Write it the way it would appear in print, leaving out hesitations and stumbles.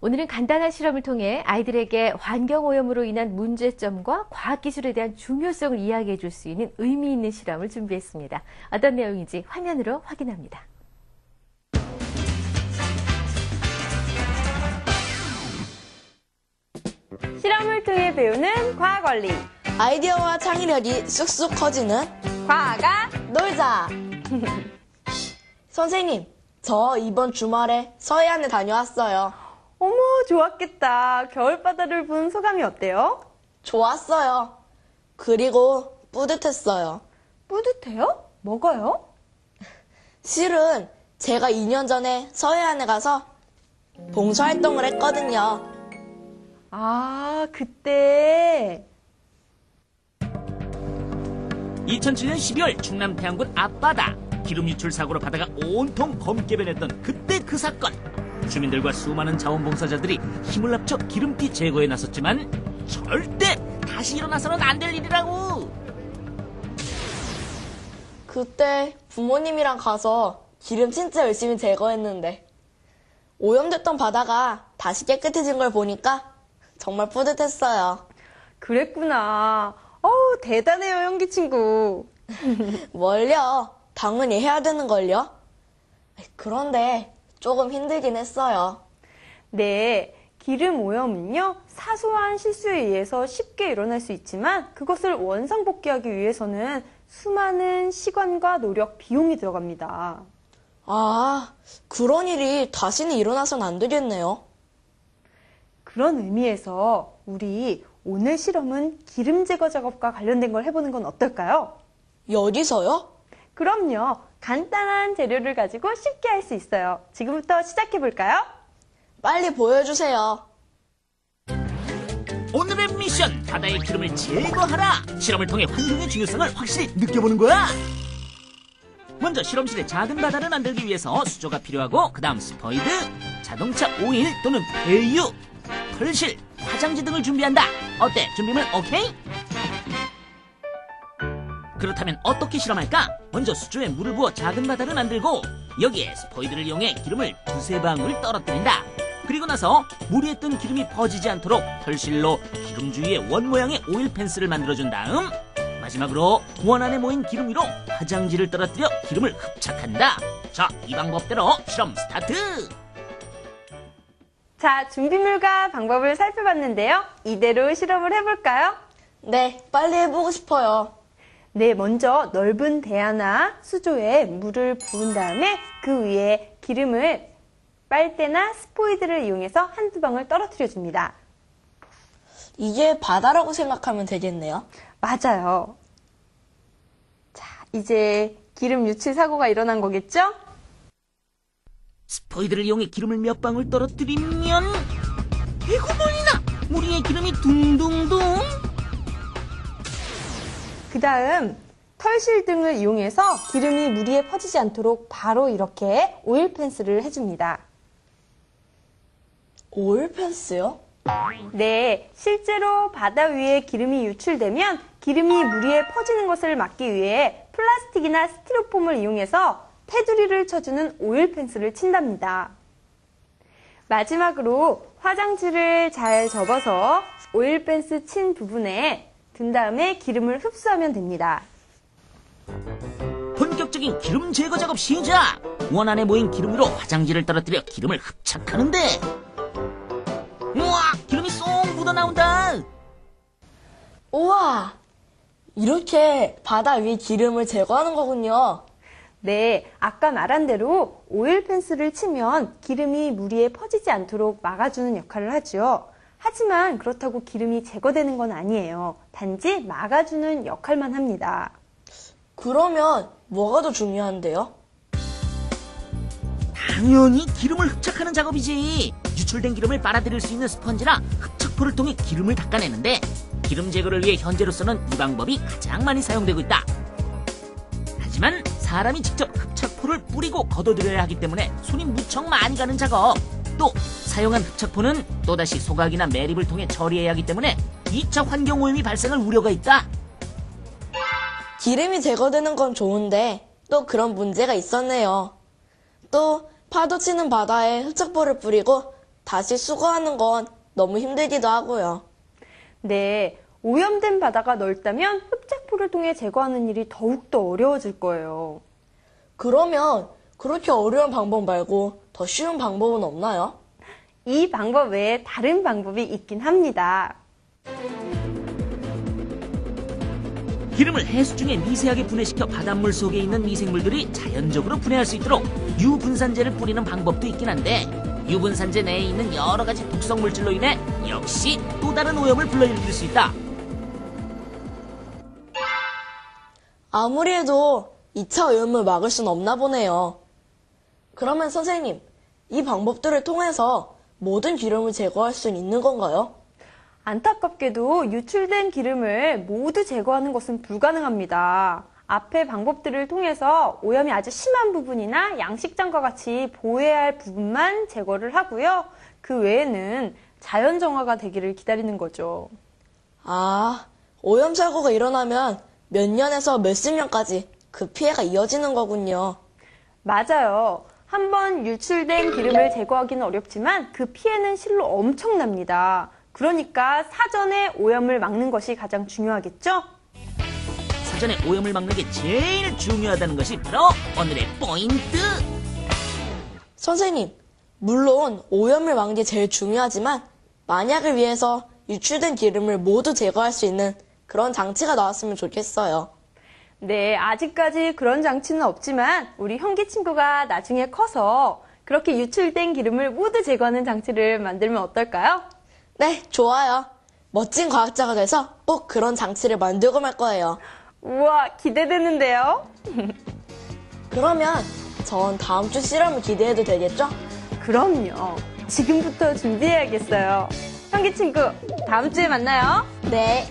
오늘은 간단한 실험을 통해 아이들에게 환경오염으로 인한 문제점과 과학기술에 대한 중요성을 이야기해 줄 수 있는 의미 있는 실험을 준비했습니다. 어떤 내용인지 화면으로 확인합니다. 실험을 통해 배우는 과학원리. 아이디어와 창의력이 쑥쑥 커지는 과학아 놀자. 선생님, 저 이번 주말에 서해안에 다녀왔어요. 어머, 좋았겠다. 겨울바다를 본 소감이 어때요? 좋았어요. 그리고 뿌듯했어요. 뿌듯해요? 뭐가요? 실은 제가 2년 전에 서해안에 가서 봉사활동을 했거든요. 아, 그때 2007년 12월 충남 태안군 앞바다 기름 유출 사고로 바다가 온통 검게 변했던 그때 그 사건. 주민들과 수많은 자원봉사자들이 힘을 합쳐 기름기 제거에 나섰지만 절대 다시 일어나서는 안 될 일이라고. 그때 부모님이랑 가서 기름 진짜 열심히 제거했는데 오염됐던 바다가 다시 깨끗해진 걸 보니까 정말 뿌듯했어요. 그랬구나. 어우, 대단해요, 형기 친구. 뭘요? 당연히 해야 되는걸요? 그런데 조금 힘들긴 했어요. 네, 기름 오염은요, 사소한 실수에 의해서 쉽게 일어날 수 있지만 그것을 원상복귀하기 위해서는 수많은 시간과 노력, 비용이 들어갑니다. 아, 그런 일이 다시는 일어나선 안 되겠네요. 그런 의미에서 우리 오늘 실험은 기름 제거 작업과 관련된 걸 해보는 건 어떨까요? 여기서요? 그럼요. 간단한 재료를 가지고 쉽게 할 수 있어요. 지금부터 시작해볼까요? 빨리 보여주세요. 오늘의 미션, 바다의 기름을 제거하라. 실험을 통해 환경의 중요성을 확실히 느껴보는 거야. 먼저 실험실에 작은 바다를 만들기 위해서 수조가 필요하고, 그 다음 스포이드, 자동차 오일 또는 배유, 털실, 화장지 등을 준비한다. 어때? 준비물 오케이? 그렇다면 어떻게 실험할까? 먼저 수조에 물을 부어 작은 바다를 만들고 여기에 스포이드를 이용해 기름을 두세 방울 떨어뜨린다. 그리고 나서 물 위에 뜬 기름이 퍼지지 않도록 털실로 기름 주위에 원 모양의 오일 펜스를 만들어준 다음 마지막으로 원 안에 모인 기름 위로 화장지를 떨어뜨려 기름을 흡착한다. 자, 이 방법대로 실험 스타트! 자, 준비물과 방법을 살펴봤는데요. 이대로 실험을 해볼까요? 네, 빨리 해보고 싶어요. 네, 먼저 넓은 대야나 수조에 물을 부은 다음에 그 위에 기름을 빨대나 스포이드를 이용해서 한두 방울 떨어뜨려 줍니다. 이게 바다라고 생각하면 되겠네요. 맞아요. 자, 이제 기름 유출 사고가 일어난 거겠죠? 스포이드를 이용해 기름을 몇 방울 떨어뜨리면 이거 뭐이나 물 위에 기름이 둥둥둥. 그 다음 털실 등을 이용해서 기름이 물 위에 퍼지지 않도록 바로 이렇게 오일 펜스를 해줍니다. 오일 펜스요? 네, 실제로 바다 위에 기름이 유출되면 기름이 물 위에 퍼지는 것을 막기 위해 플라스틱이나 스티로폼을 이용해서 테두리를 쳐주는 오일 펜스를 친답니다. 마지막으로 화장지를 잘 접어서 오일 펜스 친 부분에 둔 다음에 기름을 흡수하면 됩니다. 본격적인 기름 제거 작업 시작! 원 안에 모인 기름 위로 화장지를 떨어뜨려 기름을 흡착하는데 우와! 기름이 쏙 묻어나온다! 우와! 이렇게 바다 위 기름을 제거하는 거군요. 네, 아까 말한 대로 오일 펜스를 치면 기름이 물 위에 퍼지지 않도록 막아주는 역할을 하죠. 하지만 그렇다고 기름이 제거되는 건 아니에요. 단지 막아주는 역할만 합니다. 그러면 뭐가 더 중요한데요? 당연히 기름을 흡착하는 작업이지. 유출된 기름을 빨아들일 수 있는 스펀지나 흡착포를 통해 기름을 닦아내는데 기름 제거를 위해 현재로서는 이 방법이 가장 많이 사용되고 있다. 하지만 사람이 직접 흡착포를 뿌리고 걷어들여야 하기 때문에 손이 무척 많이 가는 작업. 또 사용한 흡착포는 또다시 소각이나 매립을 통해 처리해야 하기 때문에 2차 환경오염이 발생할 우려가 있다. 기름이 제거되는 건 좋은데 또 그런 문제가 있었네요. 또 파도 치는 바다에 흡착포를 뿌리고 다시 수거하는 건 너무 힘들기도 하고요. 네, 오염된 바다가 넓다면 흡착포를 통해 제거하는 일이 더욱더 어려워질 거예요. 그러면 그렇게 어려운 방법 말고 더 쉬운 방법은 없나요? 이 방법 외에 다른 방법이 있긴 합니다. 기름을 해수 중에 미세하게 분해시켜 바닷물 속에 있는 미생물들이 자연적으로 분해할 수 있도록 유분산제를 뿌리는 방법도 있긴 한데, 유분산제 내에 있는 여러 가지 독성 물질로 인해 역시 또 다른 오염을 불러일으킬 수 있다. 아무리 해도 2차 오염을 막을 순 없나 보네요. 그러면 선생님, 이 방법들을 통해서 모든 기름을 제거할 수 있는 건가요? 안타깝게도 유출된 기름을 모두 제거하는 것은 불가능합니다. 앞의 방법들을 통해서 오염이 아주 심한 부분이나 양식장과 같이 보호해야 할 부분만 제거를 하고요. 그 외에는 자연 정화가 되기를 기다리는 거죠. 아, 오염 사고가 일어나면 몇 년에서 몇십 년까지 그 피해가 이어지는 거군요. 맞아요. 한번 유출된 기름을 제거하기는 어렵지만 그 피해는 실로 엄청납니다. 그러니까 사전에 오염을 막는 것이 가장 중요하겠죠? 사전에 오염을 막는 게 제일 중요하다는 것이 바로 오늘의 포인트! 선생님, 물론 오염을 막는 게 제일 중요하지만 만약을 위해서 유출된 기름을 모두 제거할 수 있는 그런 장치가 나왔으면 좋겠어요. 네, 아직까지 그런 장치는 없지만 우리 형기 친구가 나중에 커서 그렇게 유출된 기름을 모두 제거하는 장치를 만들면 어떨까요? 네, 좋아요. 멋진 과학자가 돼서 꼭 그런 장치를 만들고 말 거예요. 우와, 기대되는데요? 그러면 전 다음 주 실험을 기대해도 되겠죠? 그럼요. 지금부터 준비해야겠어요. 형기 친구, 다음 주에 만나요. 네.